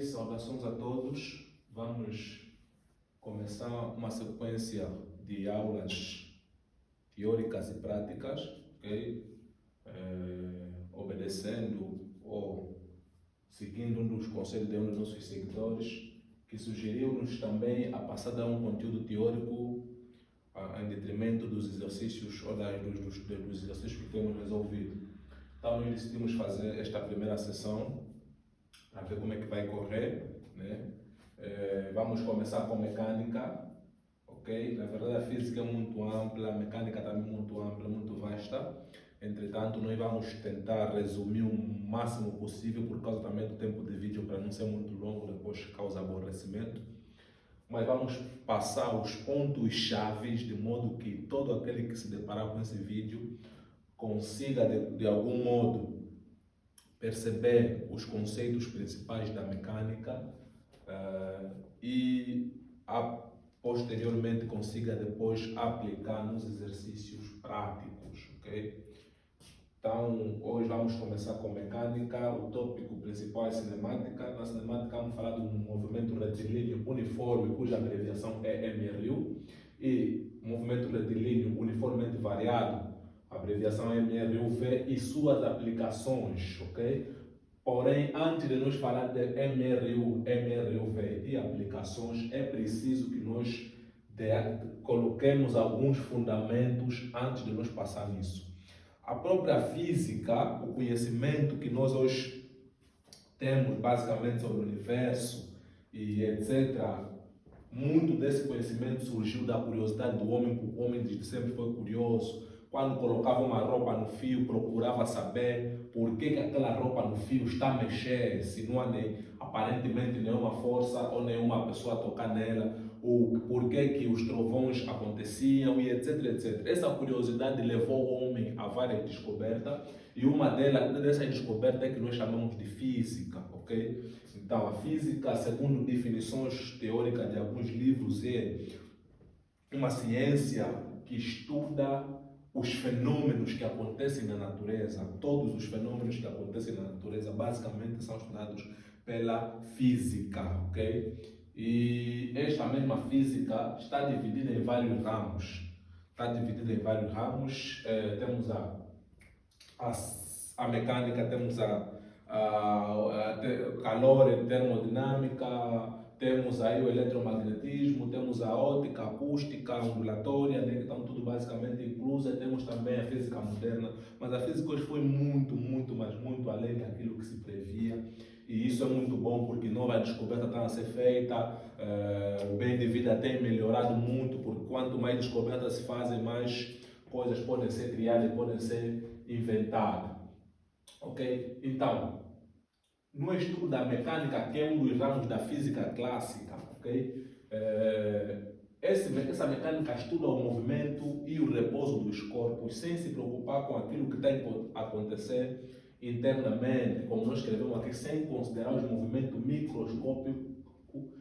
Saudações a todos. Vamos começar uma sequência de aulas teóricas e práticas, ok? Obedecendo ou seguindo um dos conselhos de um dos nossos seguidores, que sugeriu-nos também a passada a um conteúdo teórico em detrimento dos exercícios ou dos exercícios que temos resolvido. Então, nós decidimos fazer esta primeira sessão para ver como é que vai correr, né? Vamos começar com mecânica, ok? Na verdade, a física é muito ampla, a mecânica também é muito ampla, muito vasta. Entretanto, nós vamos tentar resumir o máximo possível por causa também do tempo de vídeo, para não ser muito longo, depois causa aborrecimento. Mas vamos passar os pontos chaves de modo que todo aquele que se deparar com esse vídeo consiga de algum modo perceber os conceitos principais da mecânica e posteriormente consiga depois aplicar nos exercícios práticos, ok? Então, hoje vamos começar com mecânica. O tópico principal é cinemática. Na cinemática vamos falar de um movimento retilíneo uniforme, cuja abreviação é MRU, e movimento retilíneo uniformemente variado, a abreviação é MRUV, e suas aplicações, ok? Porém, antes de nós falar de MRU, MRUV e aplicações, é preciso que nós coloquemos alguns fundamentos antes de nós passar nisso. A própria física, o conhecimento que nós hoje temos basicamente sobre o universo e etc., muito desse conhecimento surgiu da curiosidade do homem, porque o homem desde sempre foi curioso. Quando colocava uma roupa no fio, procurava saber por que aquela roupa no fio está a mexer, se não há aparentemente nenhuma força ou nenhuma pessoa a tocar nela, ou por que os trovões aconteciam e etc, etc. Essa curiosidade levou o homem a várias descobertas, e uma dessas descobertas é que nós chamamos de física, ok? Então, a física, segundo definições teóricas de alguns livros, é uma ciência que estuda os fenômenos que acontecem na natureza. Todos os fenômenos que acontecem na natureza basicamente são estudados pela física, ok? E esta mesma física está dividida em vários ramos. Temos a mecânica, temos calor e termodinâmica, temos aí o eletromagnetismo, temos a óptica, acústica, ondulatória, né, que estão tudo basicamente inclusas. Temos também a física moderna, mas a física hoje foi muito além daquilo que se previa, e isso é muito bom porque novas descobertas estão a ser feitas, o bem de vida tem melhorado muito, porque quanto mais descobertas se fazem, mais coisas podem ser criadas e podem ser inventadas, ok? Então, no estudo da mecânica, que é um dos ramos da física clássica, ok? Essa mecânica estuda o movimento e o repouso dos corpos, sem se preocupar com aquilo que está a acontecer internamente, como nós escrevemos aqui, sem considerar os movimentos microscópicos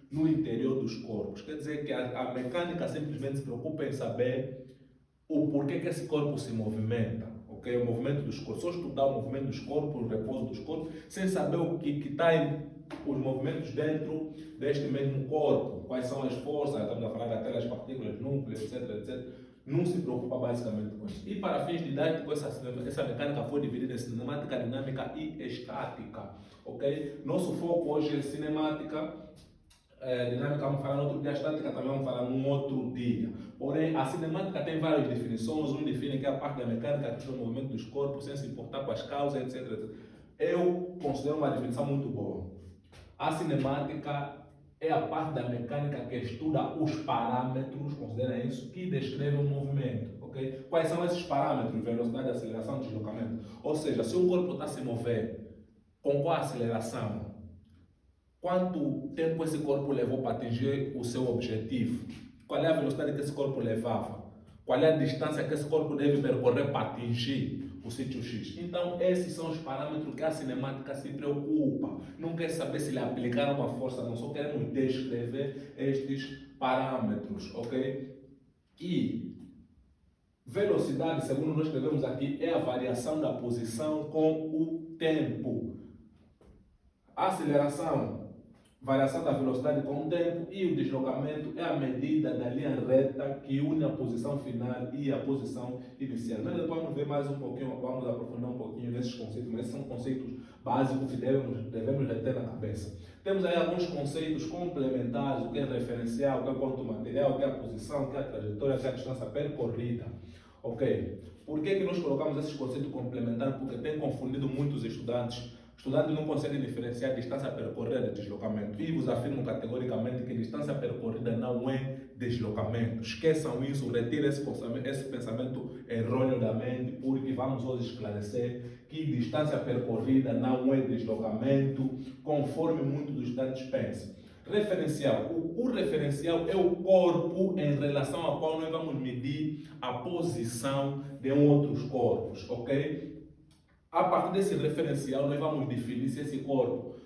no interior dos corpos. Quer dizer que a mecânica simplesmente se preocupa em saber o porquê que esse corpo se movimenta, ok? O movimento dos corpos. Só estudar o movimento dos corpos, o repouso dos corpos, sem saber o que está os movimentos dentro deste mesmo corpo, quais são as forças, estamos a falar daquelas partículas, núcleos, etc, etc. Não se preocupa basicamente com isso. E para fins didáticos, essa mecânica foi dividida em cinemática, dinâmica e estática, ok? Nosso foco hoje é cinemática, dinâmica vamos falar no outro dia, a estática também vamos falar num outro dia. Porém, a cinemática tem várias definições. Um define que é a parte da mecânica que estuda o movimento dos corpos sem se importar com as causas, etc, etc. Eu considero uma definição muito boa. A cinemática é a parte da mecânica que estuda os parâmetros, considera isso, que descrevem o movimento, ok? Quais são esses parâmetros? Velocidade, aceleração, deslocamento. Ou seja, se um corpo está a se mover, com qual aceleração? Quanto tempo esse corpo levou para atingir o seu objetivo? Qual é a velocidade que esse corpo levava? Qual é a distância que esse corpo deve percorrer para atingir o sítio X? Então, esses são os parâmetros que a cinemática se preocupa. Não quer saber se lhe aplicaram uma força, não, só queremos descrever estes parâmetros, ok? E velocidade, segundo nós escrevemos aqui, é a variação da posição com o tempo. A aceleração Variação da velocidade com o tempo, e o deslocamento é a medida da linha reta que une a posição final e a posição inicial. Nós depois vamos ver mais um pouquinho, vamos aprofundar um pouquinho nesses conceitos, mas esses são conceitos básicos que devemos reter na cabeça. Temos aí alguns conceitos complementares, o que é referencial, o que é ponto material, o que é a posição, o que é a trajetória, o que é a distância percorrida. Ok? Por que nós colocamos esses conceitos complementares? Porque tem confundido muitos estudantes. Estudantes não conseguem diferenciar distância percorrida de deslocamento. E vos afirmo categoricamente que distância percorrida não é deslocamento. Esqueçam isso, retirem esse pensamento errôneo da mente, porque vamos hoje esclarecer que distância percorrida não é deslocamento, conforme muitos dos estudantes pensam. Referencial. O referencial é o corpo em relação ao qual nós vamos medir a posição de outros corpos, ok? A partir desse referencial, nós vamos definir se esse corpo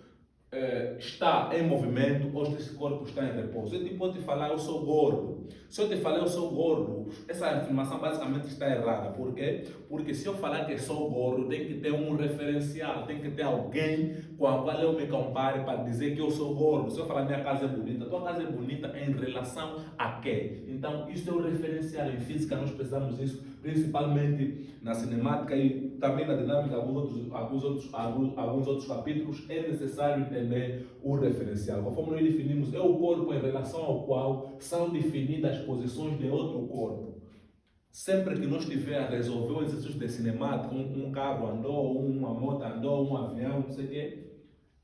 está em movimento ou se esse corpo está em repouso. Eu posso te falar, eu sou gordo. Se eu te falar, eu sou gordo, essa afirmação basicamente está errada. Por quê? Porque se eu falar que sou gordo, tem que ter um referencial, tem que ter alguém com a qual eu me compare para dizer que eu sou gordo. Se eu falar minha casa é bonita, tua casa é bonita em relação a quê? Então, isso é o referencial. Em física, nós precisamos disso, principalmente na cinemática e também na dinâmica, alguns outros capítulos, é necessário entender o referencial. Conforme nós definimos, é o corpo em relação ao qual são definidas as posições de outro corpo. Sempre que nós estiver a resolver um exercício de cinemática, um carro andou, uma moto andou, um avião, não sei o quê,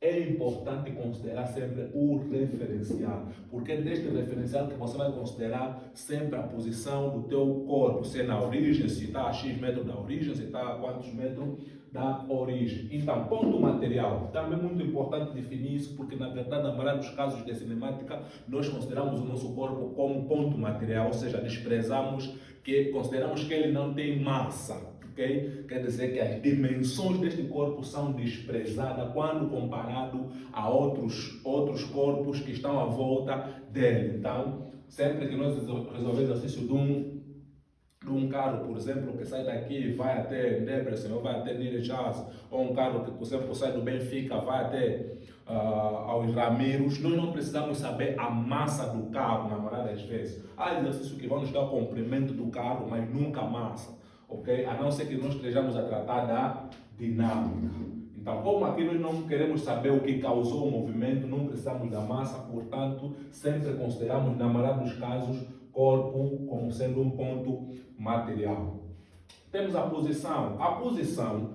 é importante considerar sempre o referencial, porque é deste referencial que você vai considerar sempre a posição do teu corpo, se é na origem, se está a X metros da origem, se está a quantos metros da origem. Então, ponto material, também é muito importante definir isso, porque na verdade, na maioria dos casos de cinemática, nós consideramos o nosso corpo como ponto material, ou seja, consideramos que ele não tem massa. Okay? Quer dizer que as dimensões deste corpo são desprezadas quando comparado a outros corpos que estão à volta dele. Então, sempre que nós resolvemos o exercício de um carro, por exemplo, que sai daqui e vai até Debrecen ou vai até Nirejaz, ou um carro que, por exemplo, sai do Benfica, vai até aos Ramiros, nós não precisamos saber a massa do carro, na maioria das vezes. Há exercícios que vão nos dar o comprimento do carro, mas nunca a massa. Okay? A não ser que nós estejamos a tratar da dinâmica. Então, como aqui nós não queremos saber o que causou o movimento, não precisamos da massa, portanto, sempre consideramos, na maioria dos casos, corpo como sendo um ponto material. Temos a posição. A posição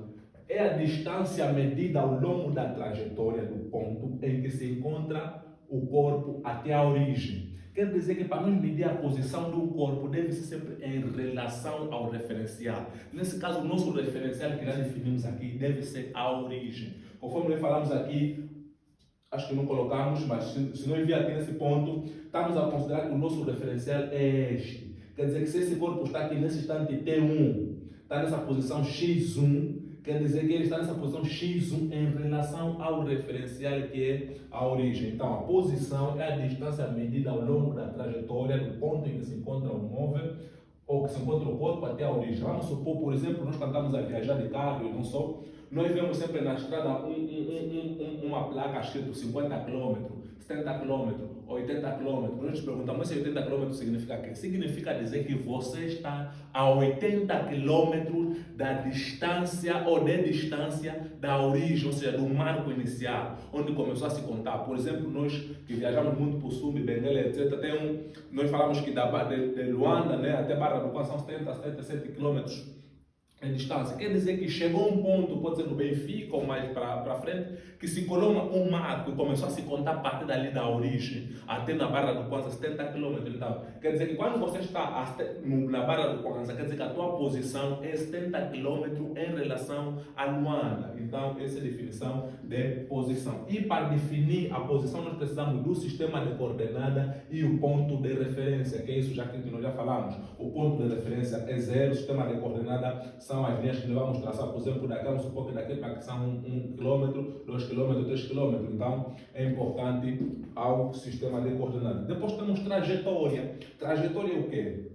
é a distância medida ao longo da trajetória do ponto em que se encontra o corpo até a origem. Quer dizer que para nós medir a posição do corpo deve ser sempre em relação ao referencial. Nesse caso, o nosso referencial que já definimos aqui deve ser a origem. Conforme nós falamos aqui, acho que não colocamos, mas se nós vir aqui nesse ponto, estamos a considerar que o nosso referencial é este. Quer dizer que se esse corpo está aqui nesse instante T1, está nessa posição X1, quer dizer que ele está nessa posição X1 em relação ao referencial que é a origem. Então, a posição é a distância medida ao longo da trajetória do ponto em que se encontra o móvel ou que se encontra o corpo até a origem. Vamos supor, por exemplo, nós estamos a viajar de carro e não só, nós vemos sempre na estrada uma placa escrito 50 km, 70 km, 80 km. Nós nos perguntamos, mas 80 km significa o quê? Significa dizer que você está a 80 km da distância ou de distância da origem, ou seja, do marco inicial, onde começou a se contar. Por exemplo, nós que viajamos muito para o sul, de Benguela, etc., nós falamos que de Luanda, né, até Barra do Qual são 77 km em distância. Quer dizer que chegou um ponto, pode ser no Benfica ou mais para frente, que se colou um marco e começou a se contar a partir dali da origem, até na Barra do Kwanza, 70 km. Então, quer dizer que quando você está na Barra do Kwanza, quer dizer que a tua posição é 70 km em relação a Luanda. Então, essa é a definição de posição. E para definir a posição, nós precisamos do sistema de coordenada e o ponto de referência, que é isso já que nós já falamos. O ponto de referência é 0, o sistema de coordenada são as linhas que nós vamos traçar, por exemplo, daqui, vamos supor que daqui para que são 1 km, 2 km, 3 km. Então, é importante ao sistema de coordenada. Depois temos trajetória. Trajetória é o quê?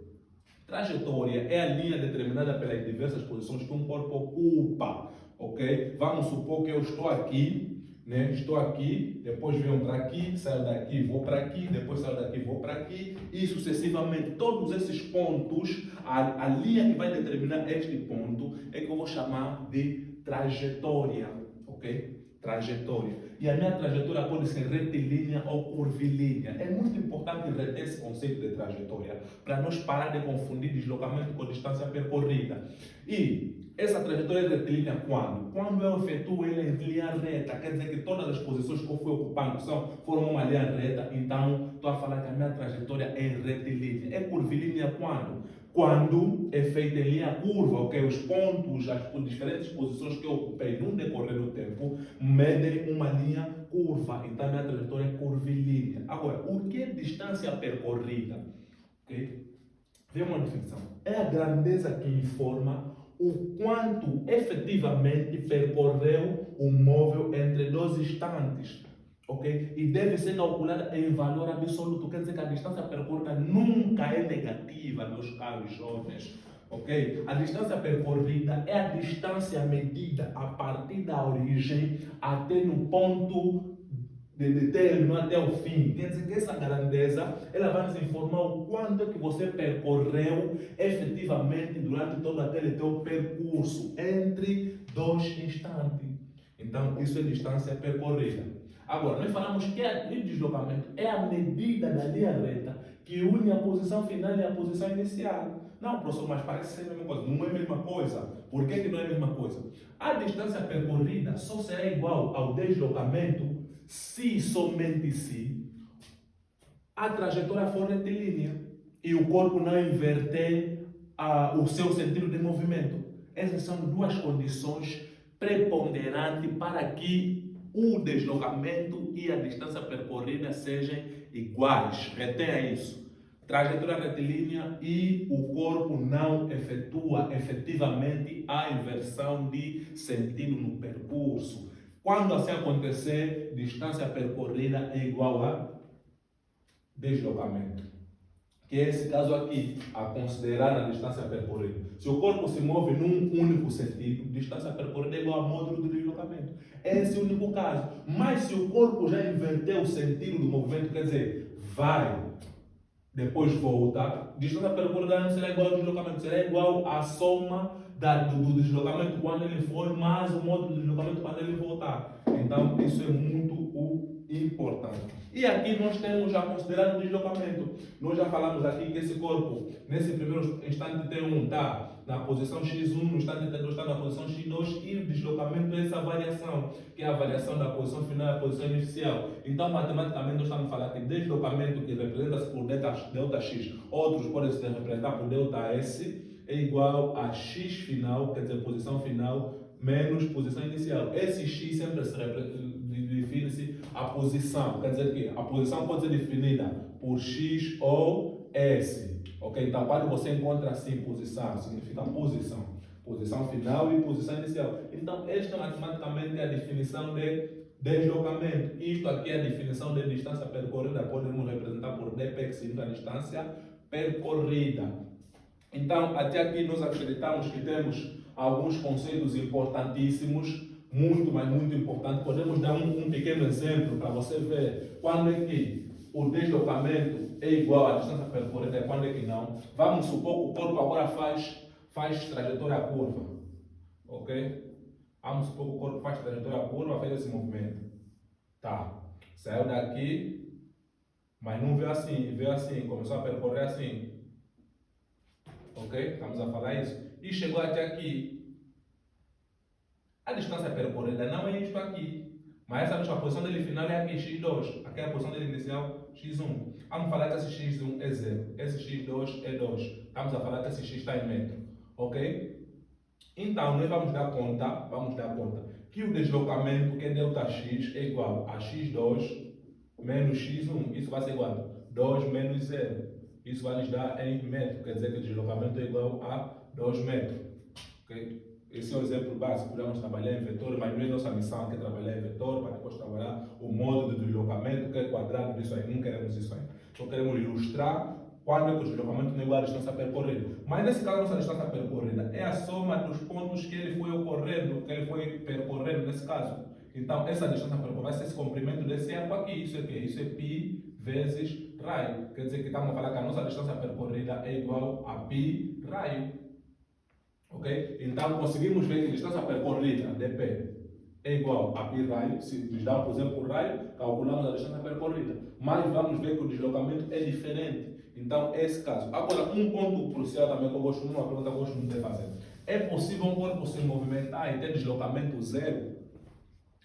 Trajetória é a linha determinada pelas diversas posições que um corpo ocupa. Ok? Vamos supor que eu estou aqui né? Estou aqui, depois venho para aqui, saio daqui, vou para aqui, depois saio daqui, vou para aqui, e sucessivamente. Todos esses pontos, a linha que vai determinar este ponto é que eu vou chamar de trajetória, ok? Trajetória. E a minha trajetória pode ser retilínea ou curvilínea. É muito importante reter esse conceito de trajetória para nós parar de confundir deslocamento com distância percorrida. E essa trajetória é retilínea quando? Quando eu efetuo ela em linha reta, quer dizer que todas as posições que eu fui ocupando foram uma linha reta, então estou a falar que a minha trajetória é retilínea. É curvilínea quando? Quando é feita em linha curva, ok? Os pontos, as diferentes posições que eu ocupei no decorrer do tempo medem uma linha curva, então a minha trajetória é curvilínea. Agora, o que é distância percorrida? Ok? Vê uma definição. É a grandeza que informa o quanto efetivamente percorreu o móvel entre dois instantes. Ok? E deve ser calculada em valor absoluto. Quer dizer que a distância percorrida nunca é negativa, meus caros jovens. Ok? A distância percorrida é a distância medida a partir da origem até no ponto de término até o fim. Quer dizer que essa grandeza ela vai nos informar o quanto é que você percorreu efetivamente durante todo aquele teu percurso entre dois instantes. Então, isso é distância percorrida. Agora, nós falamos que o deslocamento é a medida da linha reta que une a posição final e a posição inicial. Não, professor, mas parece ser a mesma coisa. Não é a mesma coisa. Por que não é a mesma coisa? A distância percorrida só será igual ao deslocamento se somente se a trajetória for retilínea e o corpo não inverter o seu sentido de movimento. Essas são duas condições preponderantes para que o deslocamento e a distância percorrida sejam iguais. Retenha isso. Trajetória retilínea e o corpo não efetua efetivamente a inversão de sentido no percurso. Quando assim acontecer, distância percorrida é igual a deslocamento. Que é esse caso aqui, a considerar a distância percorrida. Se o corpo se move num único sentido, distância percorrida é igual a módulo de deslocamento. Esse é o único caso. Mas se o corpo já inverteu o sentido do movimento, quer dizer, vai, depois volta, distância percorrida não será igual ao deslocamento, será igual à soma do deslocamento quando ele for, mais o módulo de deslocamento quando ele voltar. Então, isso é muito importante. E aqui nós temos já considerado o deslocamento. Nós já falamos aqui que esse corpo, nesse primeiro instante T1, está na posição X1, no instante T2 está na posição X2, e o deslocamento é essa variação, que é a variação da posição final à posição inicial. Então, matematicamente, nós estamos falando que deslocamento que representa-se por delta X, outros podem se representar por delta S, é igual a X final, quer dizer, posição final, menos posição inicial. Esse X sempre define-se a posição, quer dizer que a posição pode ser definida por X ou S. Ok? Então, quando você encontra assim posição, significa posição. Posição final e posição inicial. Então, esta matematicamente é a definição de deslocamento. Isto aqui é a definição de distância percorrida. Podemos representar por dp, que significa distância percorrida. Então, até aqui nós acreditamos que temos alguns conceitos importantíssimos, muito, mas muito importantes. Podemos dar um pequeno exemplo para você ver quando é que o deslocamento é igual à distância percorrida e quando é que não. Vamos supor que o corpo agora faz trajetória curva. Ok? Vamos supor que o corpo faz trajetória curva, faz esse movimento. Tá. Saiu daqui, mas não veio assim, começou a percorrer assim. Ok? Estamos a falar isso. E chegou até aqui. A distância percorrida não é isto aqui. Mas essa a posição dele final é aqui, x2. Aqui é a posição dele inicial, x1. Vamos falar que esse x1 é 0. Esse x2 é 2. Estamos a falar que esse x está em metro. Ok? Então, nós vamos dar conta que o deslocamento, que é ΔX, é igual a x2 menos x1. Isso vai ser igual a 2 menos 0. Isso vai nos dar em metro, quer dizer que o deslocamento é igual a 2 metros. Okay? Esse é o exemplo básico. Podemos trabalhar em vetor, mas não é nossa missão aqui trabalhar em vetor, para depois trabalhar o modo de deslocamento, que é quadrado disso aí. Não queremos isso aí. Só queremos ilustrar quando é que o deslocamento não é igual à distância percorrida. Mas nesse caso, a nossa distância percorrida é a soma dos pontos que ele foi ocorrendo, que ele foi percorrendo nesse caso. Então, essa distância percorrida vai ser esse comprimento desse arco aqui. Isso é o quê? Isso é π vezes raio. Quer dizer que estamos a falar que a nossa distância percorrida é igual a π raio. Ok? Então, conseguimos ver que a distância percorrida, dp, é igual a π raio. Se nos dá, por exemplo, o raio, calculamos a distância percorrida. Mas vamos ver que o deslocamento é diferente. Então, esse caso. Agora, um ponto crucial também que eu gosto muito, uma pergunta que eu gosto muito de fazer. É possível um corpo se movimentar e ter deslocamento zero?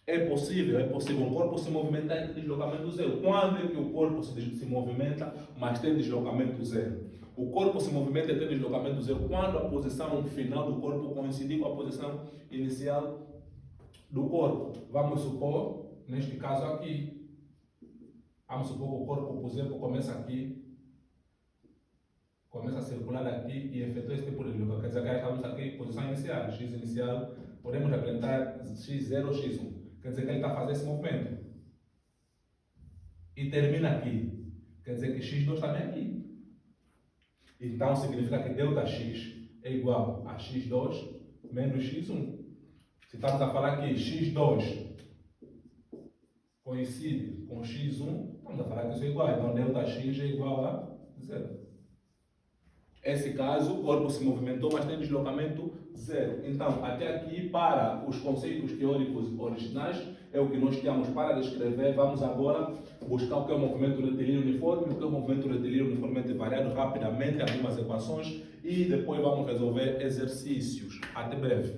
É possível um corpo se movimentar e ter deslocamento zero. Quando é que o corpo se movimenta, mas tem deslocamento zero? O corpo se movimenta e tem deslocamento zero quando a posição final do corpo coincidir com a posição inicial do corpo. Vamos supor, neste caso aqui, vamos supor que o corpo, por exemplo, começa aqui, começa a circular aqui e efetua esse tipo de deslocamento. Quer dizer que estamos aqui em posição inicial, x inicial, podemos representar x0, x1. Quer dizer que ele está a fazer esse movimento. E termina aqui. Quer dizer que x2 também é aqui. Então significa que ΔX é igual a x2 menos x1. Se estamos a falar que x2 coincide com x1, estamos a falar que isso é igual. Então ΔX é igual a zero. Esse caso, o corpo se movimentou, mas tem deslocamento zero. Então, até aqui, para os conceitos teóricos originais, é o que nós tínhamos para descrever. Vamos agora buscar o que é o movimento retilíneo uniforme, o que é o movimento retilíneo uniformemente variado rapidamente, algumas equações, e depois vamos resolver exercícios. Até breve.